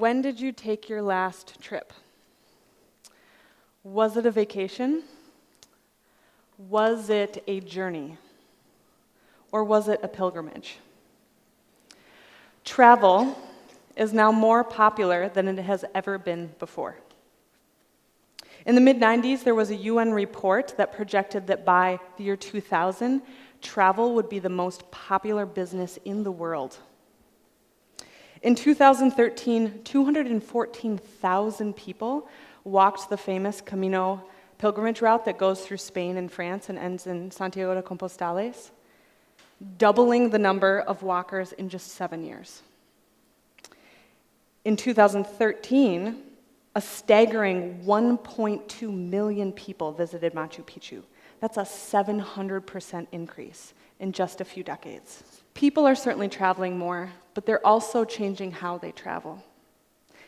When did you take your last trip? Was it a vacation? Was it a journey? Or was it a pilgrimage? Travel is now more popular than it has ever been before. In the mid-90s, there was a UN report that projected that by the year 2000, travel would be the most popular business in the world. In 2013, 214,000 people walked the famous Camino pilgrimage route that goes through Spain and France and ends in Santiago de Compostela, doubling the number of walkers in just 7 years. In 2013, a staggering 1.2 million people visited Machu Picchu. That's a 700% increase in just a few decades. People are certainly traveling more, but they're also changing how they travel.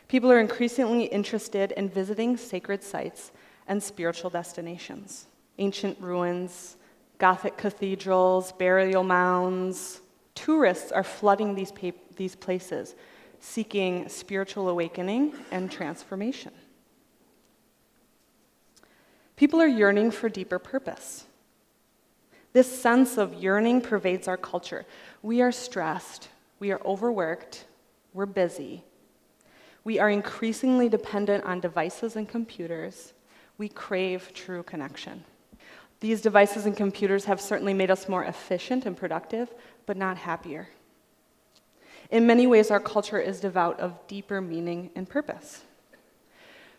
People are increasingly interested in visiting sacred sites and spiritual destinations. Ancient ruins, Gothic cathedrals, burial mounds. Tourists are flooding these places, seeking spiritual awakening and transformation. People are yearning for deeper purpose. This sense of yearning pervades our culture. We are stressed, we are overworked, we're busy. We are increasingly dependent on devices and computers. We crave true connection. These devices and computers have certainly made us more efficient and productive, but not happier. In many ways, our culture is devout of deeper meaning and purpose.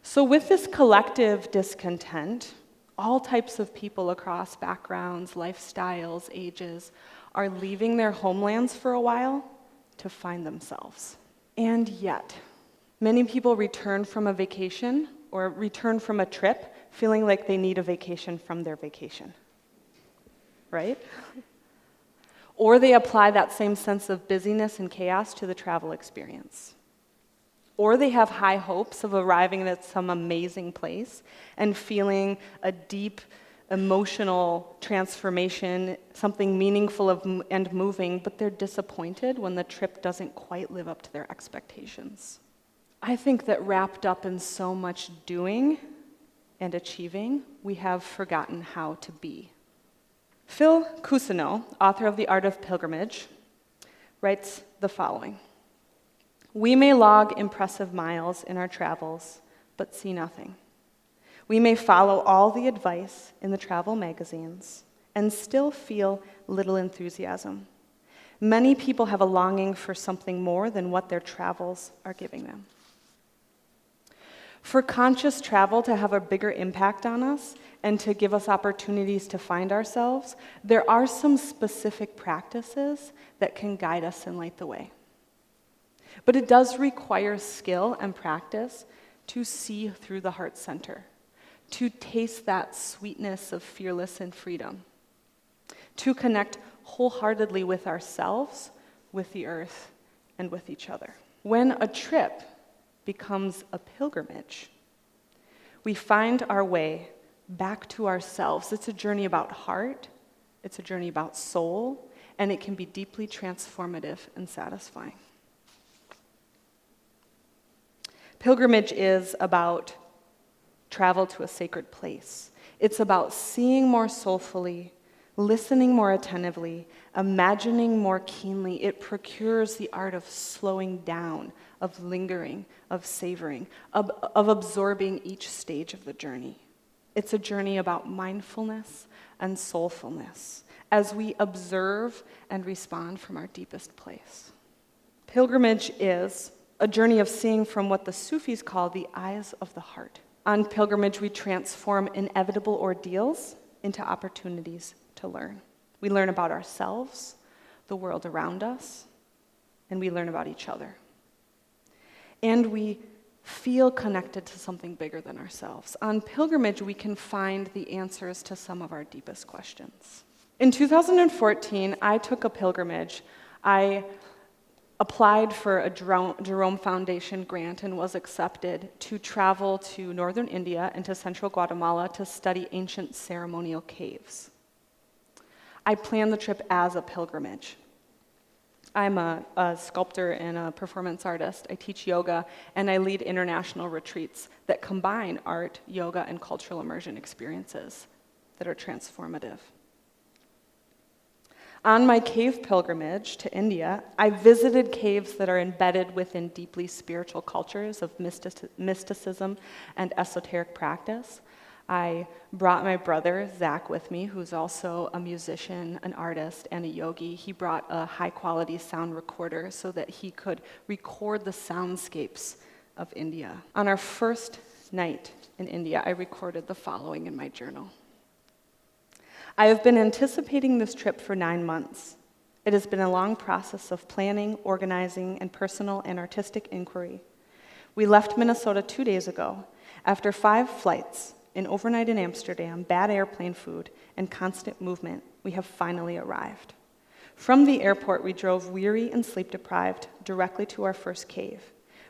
So with this collective discontent, all types of people across backgrounds, lifestyles, ages, are leaving their homelands for a while to find themselves. And yet, many people return from a vacation or return from a trip feeling like they need a vacation from their vacation, right? Or they apply that same sense of busyness and chaos to the travel experience. Or they have high hopes of arriving at some amazing place and feeling a deep emotional transformation, something meaningful and moving, but they're disappointed when the trip doesn't quite live up to their expectations. I think that wrapped up in so much doing and achieving, we have forgotten how to be. Phil Cousineau, author of The Art of Pilgrimage, writes the following: "We may log impressive miles in our travels, but see nothing. We may follow all the advice in the travel magazines and still feel little enthusiasm. Many people have a longing for something more than what their travels are giving them." For conscious travel to have a bigger impact on us and to give us opportunities to find ourselves, there are some specific practices that can guide us and light the way. But it does require skill and practice to see through the heart center, to taste that sweetness of fearless and freedom, to connect wholeheartedly with ourselves, with the earth, and with each other. When a trip becomes a pilgrimage, we find our way back to ourselves. It's a journey about heart, it's a journey about soul, and it can be deeply transformative and satisfying. Pilgrimage is about travel to a sacred place. It's about seeing more soulfully, listening more attentively, imagining more keenly. It procures the art of slowing down, of lingering, of savoring, of absorbing each stage of the journey. It's a journey about mindfulness and soulfulness as we observe and respond from our deepest place. Pilgrimage is a journey of seeing from what the Sufis call the eyes of the heart. On pilgrimage, we transform inevitable ordeals into opportunities to learn. We learn about ourselves, the world around us, and we learn about each other. And we feel connected to something bigger than ourselves. On pilgrimage, we can find the answers to some of our deepest questions. In 2014, I took a pilgrimage. I applied for a Jerome Foundation grant and was accepted to travel to northern India and to central Guatemala to study ancient ceremonial caves. I planned the trip as a pilgrimage. I'm a sculptor and a performance artist. I teach yoga, and I lead international retreats that combine art, yoga, and cultural immersion experiences that are transformative. On my cave pilgrimage to India, I visited caves that are embedded within deeply spiritual cultures of mysticism and esoteric practice. I brought my brother, Zach, with me, who's also a musician, an artist, and a yogi. He brought a high-quality sound recorder so that he could record the soundscapes of India. On our first night in India, I recorded the following in my journal. I have been anticipating this trip for 9 months. It has been a long process of planning, organizing, and personal and artistic inquiry. We left Minnesota 2 days ago. After 5 flights, an overnight in Amsterdam, bad airplane food, and constant movement, we have finally arrived. From the airport, we drove weary and sleep-deprived directly to our first cave.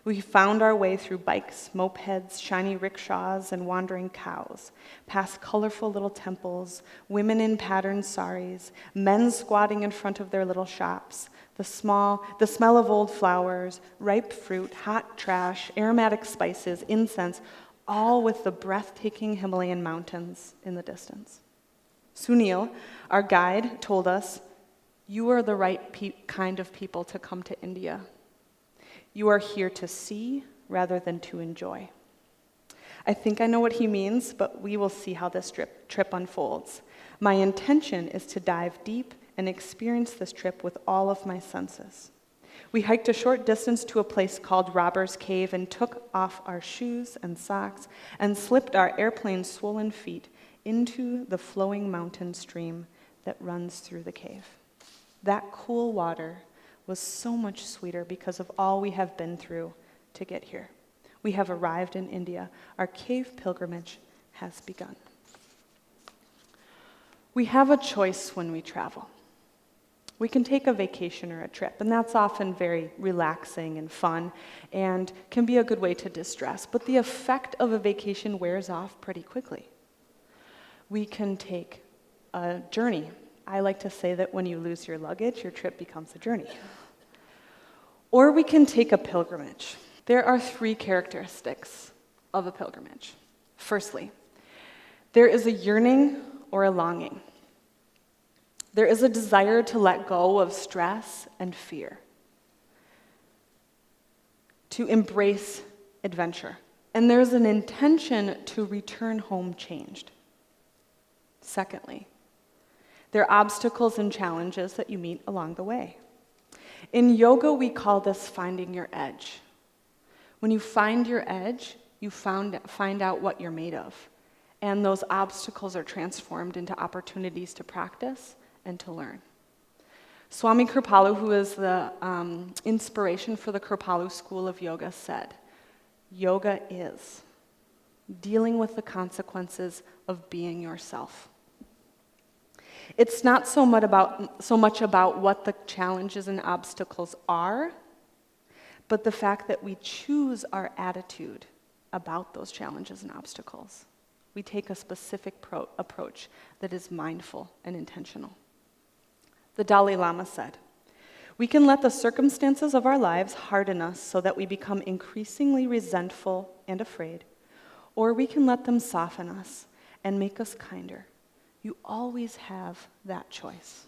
We found our way through bikes, mopeds, shiny rickshaws, and wandering cows, past colorful little temples, women in patterned saris, men squatting in front of their little shops, the smell of old flowers, ripe fruit, hot trash, aromatic spices, incense, all with the breathtaking Himalayan mountains in the distance. Sunil, our guide, told us, "You are the right kind of people to come to India. You are here to see rather than to enjoy." I think I know what he means, but we will see how this trip unfolds. My intention is to dive deep and experience this trip with all of my senses. We hiked a short distance to a place called Robber's Cave and took off our shoes and socks and slipped our airplane-swollen feet into the flowing mountain stream that runs through the cave. That cool water was so much sweeter because of all we have been through to get here. We have arrived in India. Our cave pilgrimage has begun. We have a choice when we travel. We can take a vacation or a trip, and that's often very relaxing and fun and can be a good way to distress, but the effect of a vacation wears off pretty quickly. We can take a journey. I like to say that when you lose your luggage, your trip becomes a journey. Or we can take a pilgrimage. There are 3 characteristics of a pilgrimage. Firstly, there is a yearning or a longing. There is a desire to let go of stress and fear, to embrace adventure. And there's an intention to return home changed. Secondly, there are obstacles and challenges that you meet along the way. In yoga, we call this finding your edge. When you find your edge, you find out what you're made of. And those obstacles are transformed into opportunities to practice and to learn. Swami Kripalu, who is the inspiration for the Kripalu School of Yoga, said, "Yoga is dealing with the consequences of being yourself." It's not so much about what the challenges and obstacles are, but the fact that we choose our attitude about those challenges and obstacles. We take a specific approach that is mindful and intentional. The Dalai Lama said, "We can let the circumstances of our lives harden us so that we become increasingly resentful and afraid, or we can let them soften us and make us kinder. You always have that choice."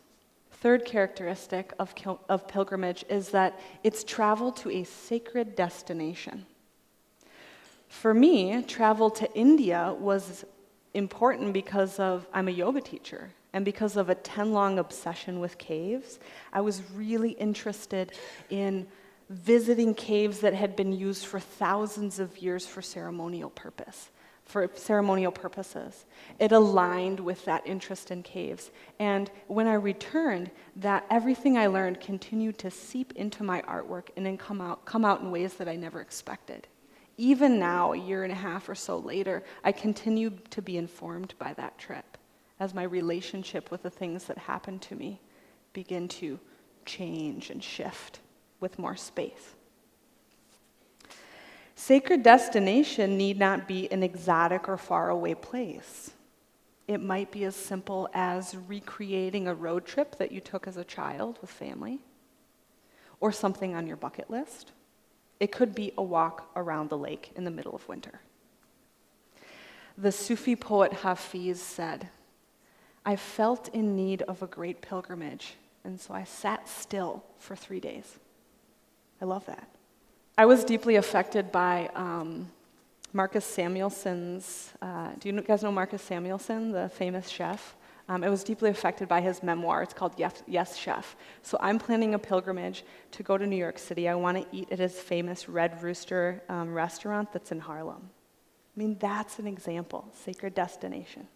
Third characteristic of pilgrimage is that it's travel to a sacred destination. For me, travel to India was important because I'm a yoga teacher, and because of a 10-long obsession with caves. I was really interested in visiting caves that had been used for thousands of years for ceremonial purposes. It aligned with that interest in caves. And when I returned, that everything I learned continued to seep into my artwork and then come out in ways that I never expected. Even now, a year and a half or so later, I continue to be informed by that trip as my relationship with the things that happened to me begin to change and shift with more space. Sacred destination need not be an exotic or faraway place. It might be as simple as recreating a road trip that you took as a child with family. or something on your bucket list. It could be a walk around the lake in the middle of winter. The Sufi poet Hafiz said, "I felt in need of a great pilgrimage, and so I sat still for 3 days." I love that. I was deeply affected by Marcus Samuelson's, do you guys know Marcus Samuelson, the famous chef? I was deeply affected by his memoir. It's called Yes, Chef. So I'm planning a pilgrimage to go to New York City. I want to eat at his famous Red Rooster restaurant that's in Harlem. I mean, that's an example, sacred destination.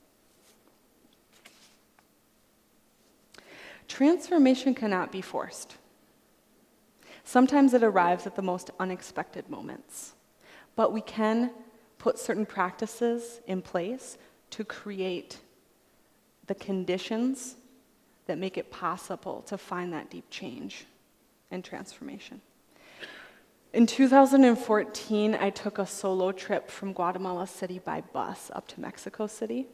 Transformation cannot be forced. Sometimes it arrives at the most unexpected moments, but we can put certain practices in place to create the conditions that make it possible to find that deep change and transformation. In 2014, I took a solo trip from Guatemala City by bus up to Mexico City.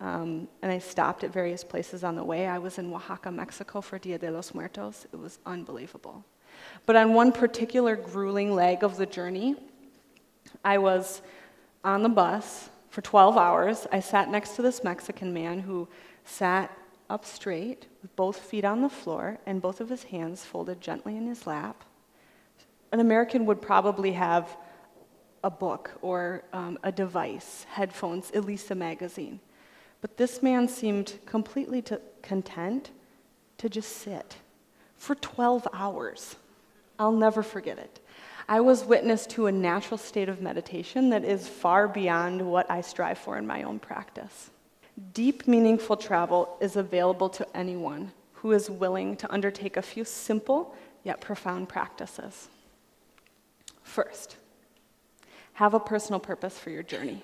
And I stopped at various places on the way. I was in Oaxaca, Mexico for Dia de los Muertos. It was unbelievable. But on one particular grueling leg of the journey, I was on the bus for 12 hours. I sat next to this Mexican man who sat up straight with both feet on the floor and both of his hands folded gently in his lap. An American would probably have a book or a device, headphones, at least a magazine. But this man seemed completely content to just sit for 12 hours. I'll never forget it. I was witness to a natural state of meditation that is far beyond what I strive for in my own practice. Deep, meaningful travel is available to anyone who is willing to undertake a few simple yet profound practices. First, have a personal purpose for your journey.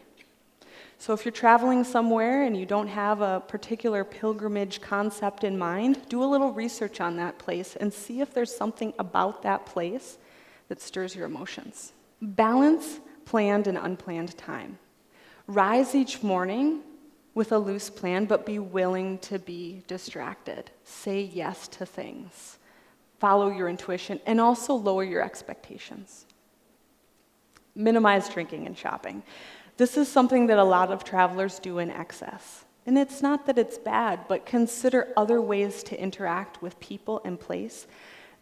So if you're traveling somewhere and you don't have a particular pilgrimage concept in mind, do a little research on that place and see if there's something about that place that stirs your emotions. Balance planned and unplanned time. Rise each morning with a loose plan, but be willing to be distracted. Say yes to things. Follow your intuition, and also lower your expectations. Minimize drinking and shopping. This is something that a lot of travelers do in excess. And it's not that it's bad, but consider other ways to interact with people and place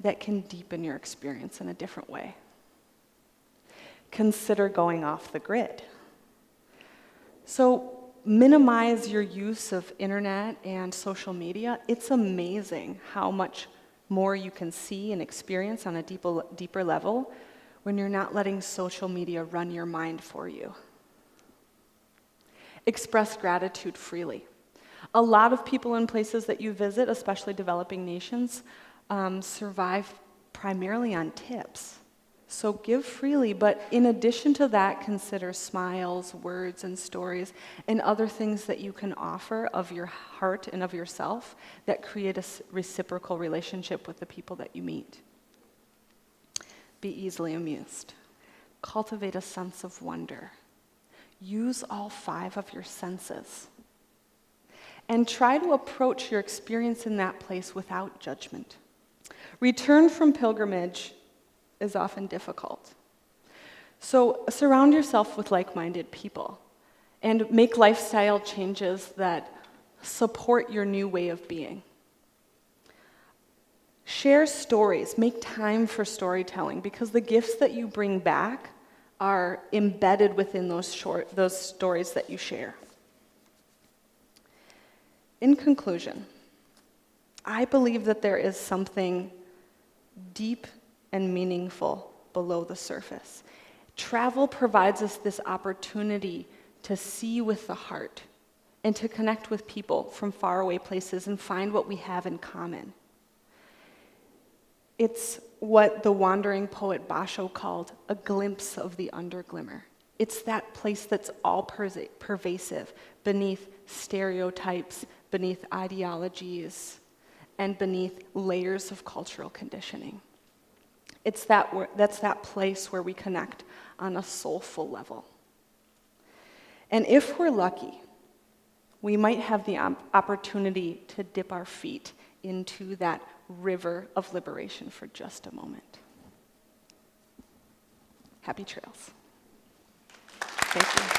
that can deepen your experience in a different way. Consider going off the grid. So minimize your use of internet and social media. It's amazing how much more you can see and experience on a deeper level when you're not letting social media run your mind for you. Express gratitude freely. A lot of people in places that you visit, especially developing nations, survive primarily on tips. So give freely, but in addition to that, consider smiles, words, and stories, and other things that you can offer of your heart and of yourself that create a reciprocal relationship with the people that you meet. Be easily amused. Cultivate a sense of wonder. Use all 5 of your senses. And try to approach your experience in that place without judgment. Return from pilgrimage is often difficult. So surround yourself with like-minded people and make lifestyle changes that support your new way of being. Share stories. Make time for storytelling because the gifts that you bring back are embedded within those stories that you share. In conclusion, I believe that there is something deep and meaningful below the surface. Travel provides us this opportunity to see with the heart and to connect with people from faraway places and find what we have in common. It's what the wandering poet Basho called a glimpse of the underglimmer. It's that place that's all pervasive, beneath stereotypes, beneath ideologies, and beneath layers of cultural conditioning. That's that place where we connect on a soulful level. And if we're lucky, we might have the opportunity to dip our feet into that river of liberation for just a moment. Happy trails. Thank you.